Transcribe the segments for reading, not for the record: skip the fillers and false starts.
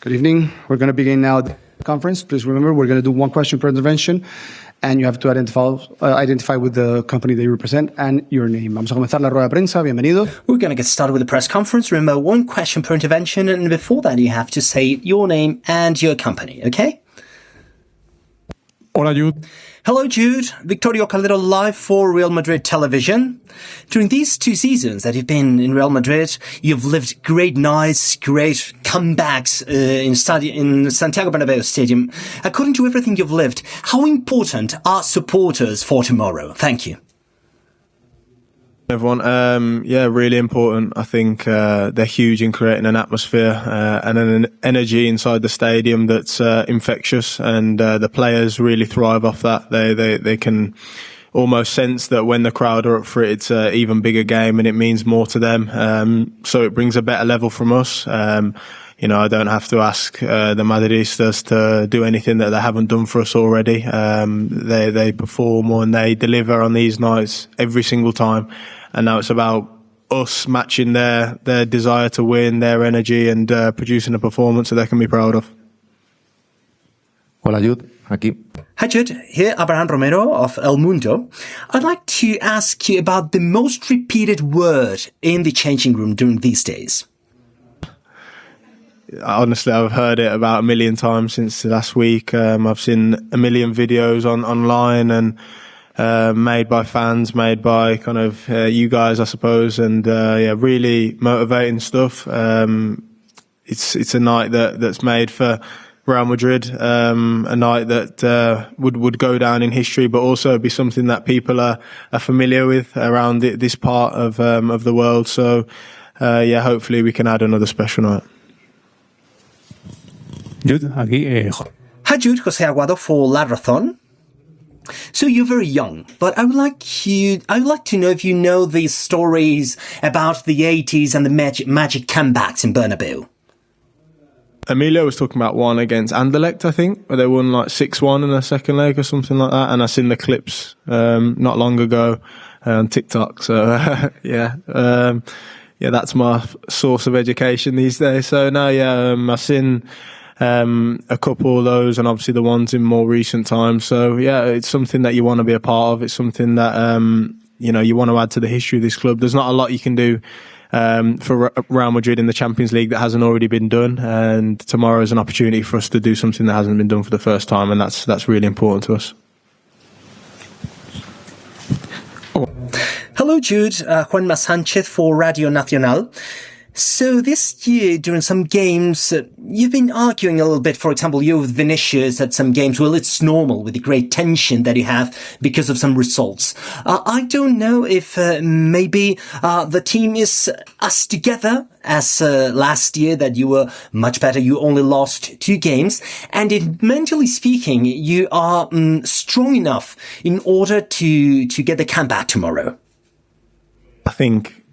Good evening. We're going to begin now the conference. Please remember, we're going to do one question per intervention, and you have to identify with the company that you represent and your name. Vamos a comenzar la rueda de prensa. Bienvenido. We're going to get started with the press conference. Remember, one question per intervention, and before that, you have to say your name and your company, okay? Hola, Jude. Hello, Jude. Victorio Calero live for Real Madrid television. During these 2 seasons that you've been in Real Madrid, you've lived great nights, great comebacks in Santiago Bernabeu Stadium. According to everything you've lived, how important are supporters for tomorrow? Thank you. Everyone, really important. I think they're huge in creating an atmosphere and an energy inside the stadium that's infectious, and the players really thrive off that. They can almost sense that when the crowd are up for it, it's an even bigger game and it means more to them. So it brings a better level from us. I don't have to ask the Madridistas to do anything that they haven't done for us already. They perform and they deliver on these nights every single time. And now it's about us matching their desire to win, their energy, and producing a performance that they can be proud of. Hola, Jude. Aquí. Hi, Jude. Here, Abraham Romero of El Mundo. I'd like to ask you about the most repeated word in the changing room during these days. Honestly, I've heard it about 1 million times since last week. I've seen 1 million videos online and made by fans, made by kind of you guys, I suppose, and really motivating stuff. It's a night that's made for Real Madrid, a night that would go down in history, but also be something that people are familiar with around this part of the world. So, hopefully we can add another special night. Jude, aquí. Hi, Jude. Jose Aguado for La Razón. So you're very young, but I would like to know if you know these stories about the 80s and the magic comebacks in Bernabeu. Emilio was talking about one against Anderlecht, I think, where they won like 6-1 in the second leg or something like that. And I seen the clips not long ago on TikTok. So that's my source of education these days. So I've seen a couple of those, and obviously the ones in more recent times. So it's something that you want to be a part of. It's something that you want to add to the history of this club. There's not a lot you can do for Real Madrid in the Champions League that hasn't already been done, and tomorrow is an opportunity for us to do something that hasn't been done for the first time, and that's really important to us. Hello, Jude. Juanma Sanchez for Radio Nacional. So this year, during some games, you've been arguing a little bit, for example, you with Vinicius at some games. Well, it's normal with the great tension that you have because of some results. I don't know if maybe the team is as together as last year, that you were much better. You only lost 2 games. And if mentally speaking, you are strong enough in order to get the comeback tomorrow. I think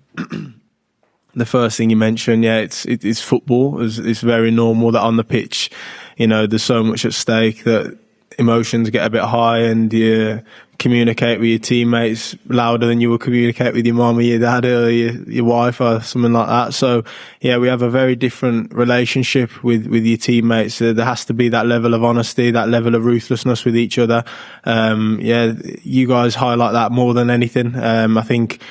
the first thing you mentioned, it's football. It's very normal that on the pitch, there's so much at stake that emotions get a bit high, and you communicate with your teammates louder than you would communicate with your mum or your dad or your wife or something like that. So, we have a very different relationship with your teammates. There has to be that level of honesty, that level of ruthlessness with each other. You guys highlight that more than anything. I think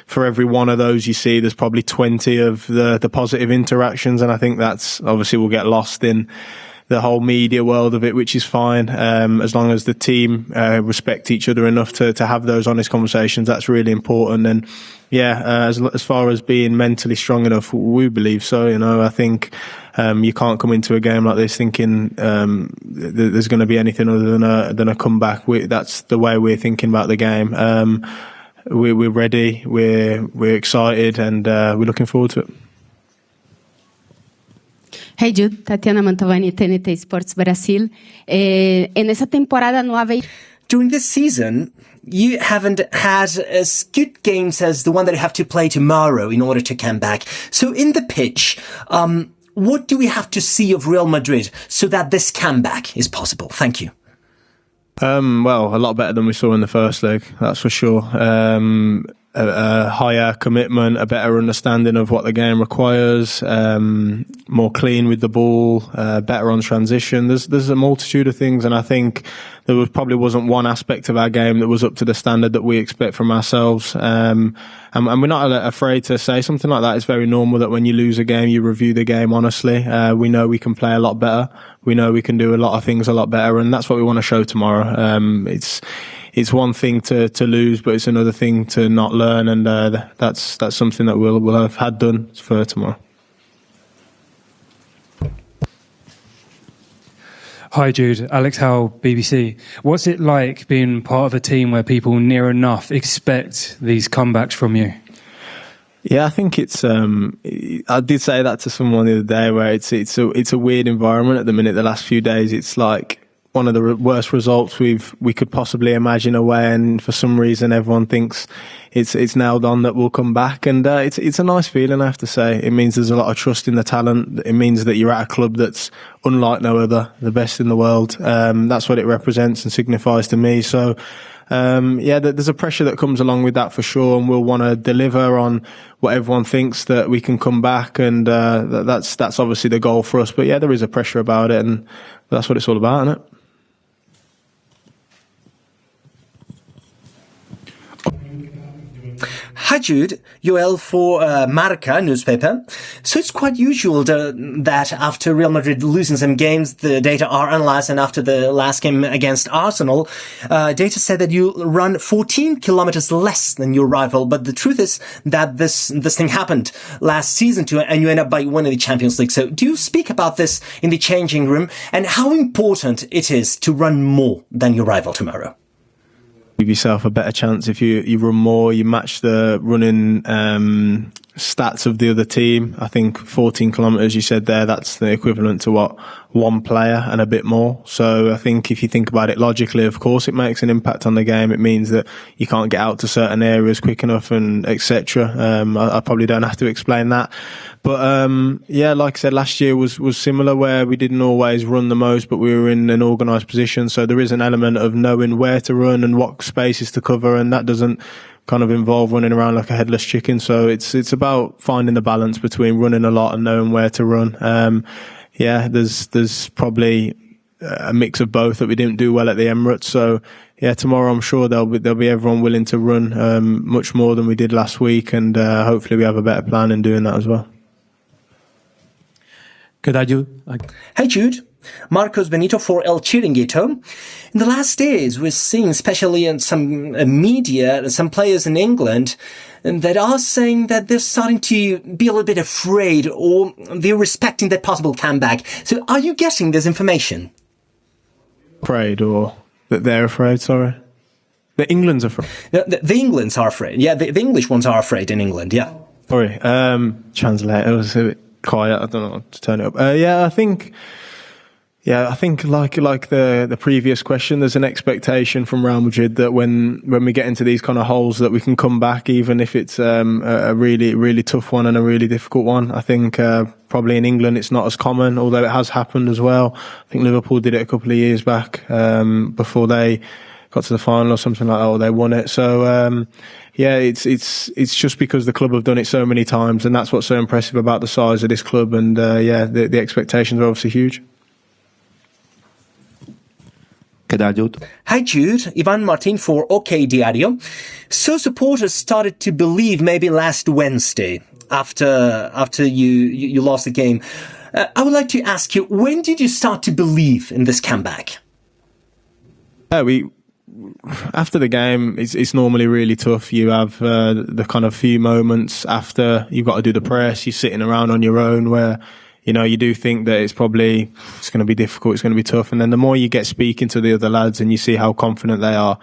for every one of those you see, there's probably 20 of the positive interactions, and I think that's obviously will get lost in the whole media world of it, which is fine, as long as the team respect each other enough to have those honest conversations. That's really important. And as far as being mentally strong enough, we believe so. I think you can't come into a game like this thinking there's going to be anything other than a comeback. That's the way we're thinking about the game. We're ready, we're excited, and we're looking forward to it. Hey Jude, Tatiana Mantovani, TNT Sports Brasil. En esa temporada no habéis... During this season, you haven't had as good games as the one that you have to play tomorrow in order to come back. So in the pitch, what do we have to see of Real Madrid so that this comeback is possible? Thank you. Well, a lot better than we saw in the first leg, that's for sure. a higher commitment, a better understanding of what the game requires, more clean with the ball, better on transition. There's a multitude of things, and I think there probably wasn't one aspect of our game that was up to the standard that we expect from ourselves. And we're not afraid to say something like that. It's very normal that when you lose a game, you review the game honestly. We know we can play a lot better. We know we can do a lot of things a lot better, and that's what we want to show tomorrow. It's one thing to lose, but it's another thing to not learn, and that's something that we'll have had done for tomorrow. Hi Jude, Alex Howell, BBC. What's it like being part of a team where people near enough expect these comebacks from you? Yeah, I think it's. I did say that to someone the other day, where it's a weird environment at the minute. The last few days, it's like one of the worst results we could possibly imagine away, and for some reason everyone thinks it's nailed on that we'll come back, and it's a nice feeling, I have to say. It means there's a lot of trust in the talent. It means that you're at a club that's unlike no other, the best in the world. That's what it represents and signifies to me. So there's a pressure that comes along with that for sure, and we'll want to deliver on what everyone thinks, that we can come back, and that's obviously the goal for us. But yeah, there is a pressure about it, and that's what it's all about, isn't it? Hi Jude, Joel for Marca newspaper. So it's quite usual that after Real Madrid losing some games, the data are analyzed, and after the last game against Arsenal, data said that you run 14 kilometers less than your rival. But the truth is that this thing happened last season too, and you end up by winning the Champions League. So do you speak about this in the changing room, and how important it is to run more than your rival tomorrow? Give yourself a better chance if you run more, you match the running stats of the other team. I think 14 kilometres, you said there, that's the equivalent to what, one player and a bit more. So I think if you think about it logically, of course it makes an impact on the game. It means that you can't get out to certain areas quick enough, and etc. I probably don't have to explain that. But like I said, last year was similar, where we didn't always run the most, but we were in an organised position. So there is an element of knowing where to run and what spaces to cover, and that doesn't kind of involve running around like a headless chicken. So it's about finding the balance between running a lot and knowing where to run. There's probably a mix of both that we didn't do well at the Emirates. So yeah, tomorrow I'm sure there'll be everyone willing to run much more than we did last week, and hopefully we have a better plan in doing that as well. Could I do? Hey Jude, Marcos Benito for El Chiringuito. In the last days, we're seeing, especially in some media, some players in England that are saying that they're starting to be a little bit afraid, or they're respecting that possible comeback. So are you getting this information? Afraid, or that they're afraid, sorry? The England's afraid? The Englands are afraid. Yeah, the English ones are afraid in England, yeah. Sorry, translate, it was a bit quiet, I don't know how to turn it up. I think like the previous question, there's an expectation from Real Madrid that when we get into these kind of holes that we can come back, even if it's a really, really tough one and a really difficult one. I think probably in England it's not as common, although it has happened as well. I think Liverpool did it a couple of years back before they got to the final or something like that, or they won it. So it's just because the club have done it so many times, and that's what's so impressive about the size of this club. And the expectations are obviously huge. Hi Jude, Ivan Martin for OK Diario. So supporters started to believe maybe last Wednesday after you lost the game. I would like to ask you, when did you start to believe in this comeback? After the game, it's normally really tough. You have the kind of few moments after you've got to do the press. You're sitting around on your own where, you do think that it's going to be difficult, it's going to be tough. And then the more you get speaking to the other lads and you see how confident they are,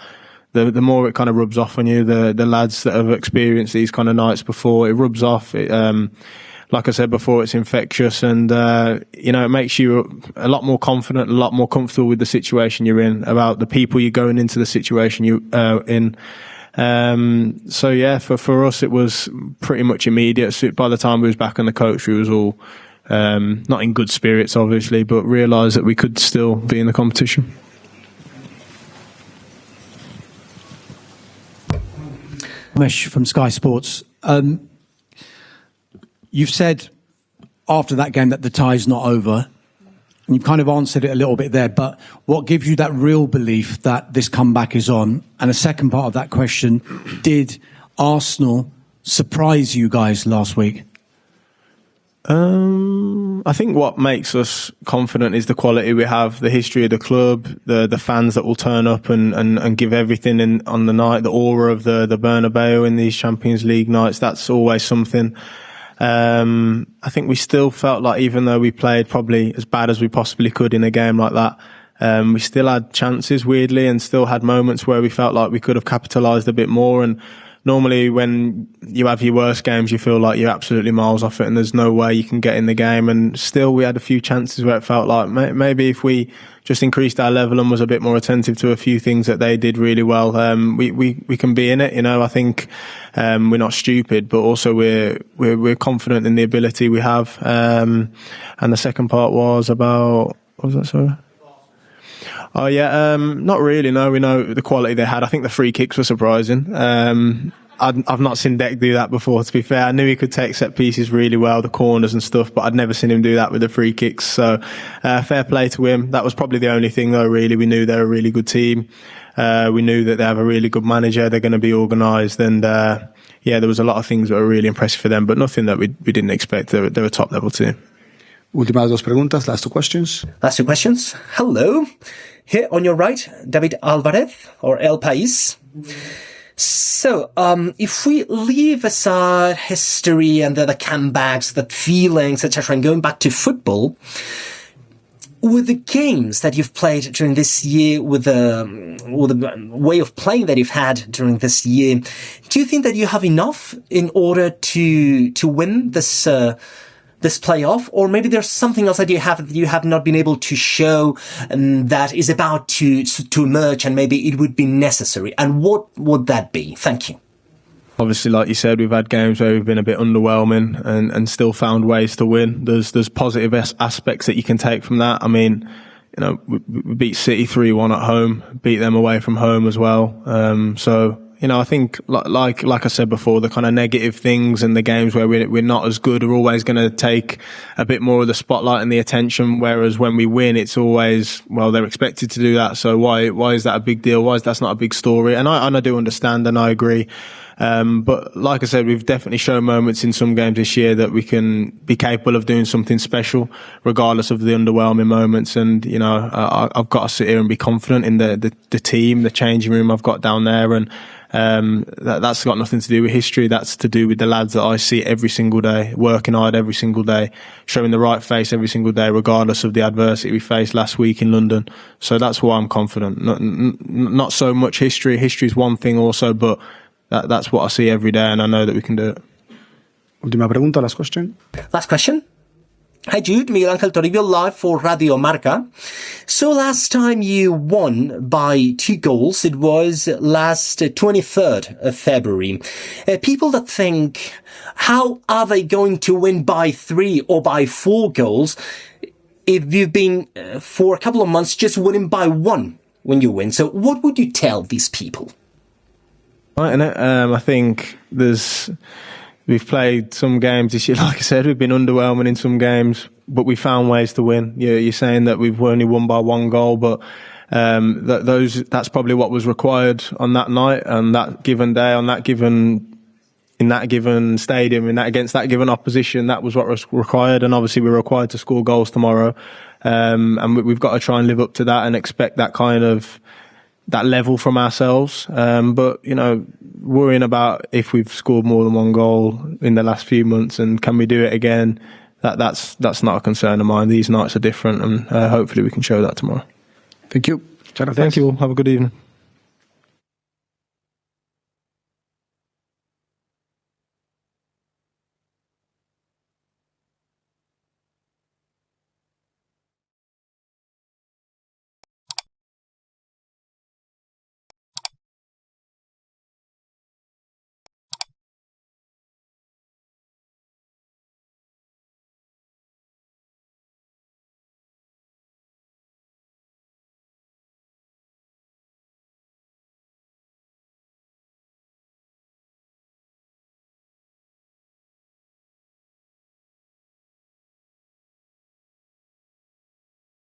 the more it kind of rubs off on you. The lads that have experienced these kind of nights before, it rubs off. Like I said before, it's infectious, and it makes you a lot more confident, a lot more comfortable with the situation you're in, about the people you're going into the situation you in. For us, it was pretty much immediate. By the time we was back on the coach, we was all not in good spirits, obviously, but realised that we could still be in the competition. Mesh from Sky Sports. You've said after that game that the tie's not over. And you've kind of answered it a little bit there, but what gives you that real belief that this comeback is on? And the second part of that question, did Arsenal surprise you guys last week? I think what makes us confident is the quality we have, the history of the club, the fans that will turn up and give everything on the night, the aura of the Bernabeu in these Champions League nights. That's always something. I think we still felt like, even though we played probably as bad as we possibly could in a game like that, we still had chances, weirdly, and still had moments where we felt like we could have capitalised a bit more. And normally when you have your worst games, you feel like you're absolutely miles off it and there's no way you can get in the game. And still we had a few chances where it felt like maybe if we just increased our level and was a bit more attentive to a few things that they did really well, we can be in it. You know, I think we're not stupid, but also we're confident in the ability we have. And the second part was about, what was that, sorry? Oh yeah, not really. No, we know the quality they had. I think the free kicks were surprising. I've not seen Dec do that before, to be fair. I knew he could take set pieces really well, the corners and stuff, but I'd never seen him do that with the free kicks. So fair play to him. That was probably the only thing, though, really. We knew they're a really good team. We knew that they have a really good manager. They're going to be organised. And there was a lot of things that were really impressive for them, but nothing that we didn't expect. They're a top-level team. Últimas dos preguntas, last two questions. Last two questions. Hello. Here on your right, David Alvarez, or El País. So, if we leave aside history and the comebacks, the feelings, etc., and going back to football, with the games that you've played during this year, with the way of playing that you've had during this year, do you think that you have enough in order to win this playoff, or maybe there's something else that you have not been able to show and that is about to emerge, and maybe it would be necessary? And what would that be? Thank you. Obviously, like you said, we've had games where we've been a bit underwhelming and still found ways to win. There's positive aspects that you can take from that. I mean, you know, we beat City 3-1 at home, beat them away from home as well. So, you know, I think, like I said before, the kind of negative things and the games where we're not as good are always going to take a bit more of the spotlight and the attention. Whereas when we win, it's always, well, they're expected to do that. So why is that a big deal? Why is that's not a big story? And I do understand and I agree. But like I said, we've definitely shown moments in some games this year that we can be capable of doing something special, regardless of the underwhelming moments. And, you know, I've got to sit here and be confident in the team, the changing room I've got down there. And that's got nothing to do with history. That's to do with the lads that I see every single day, working hard every single day, showing the right face every single day, regardless of the adversity we faced last week in London. So that's why I'm confident. Not so much history. History is one thing also, but that's what I see every day, and I know that we can do it. Última pregunta, last question. Last question. Hi Jude, Miguel Ángel Toribio, live for Radio Marca. So last time you won by 2 goals, it was last 23rd of February. People that think, how are they going to win by 3 or by 4 goals if you've been for a couple of months just winning by 1 when you win? So what would you tell these people? Right, and I think we've played some games this year. Like I said, we've been underwhelming in some games, but we found ways to win. You're saying that we've only won by 1 goal, but that's probably what was required on that night, on that given day, in that given stadium, against that given opposition. That was what was required, and obviously we're required to score goals tomorrow, and we've got to try and live up to that and expect that kind of that level from ourselves. But, you know, worrying about if we've scored more than 1 goal in the last few months and can we do it again, that's not a concern of mine. These nights are different, and hopefully we can show that tomorrow. Thank you. Thank you all. Have a good evening.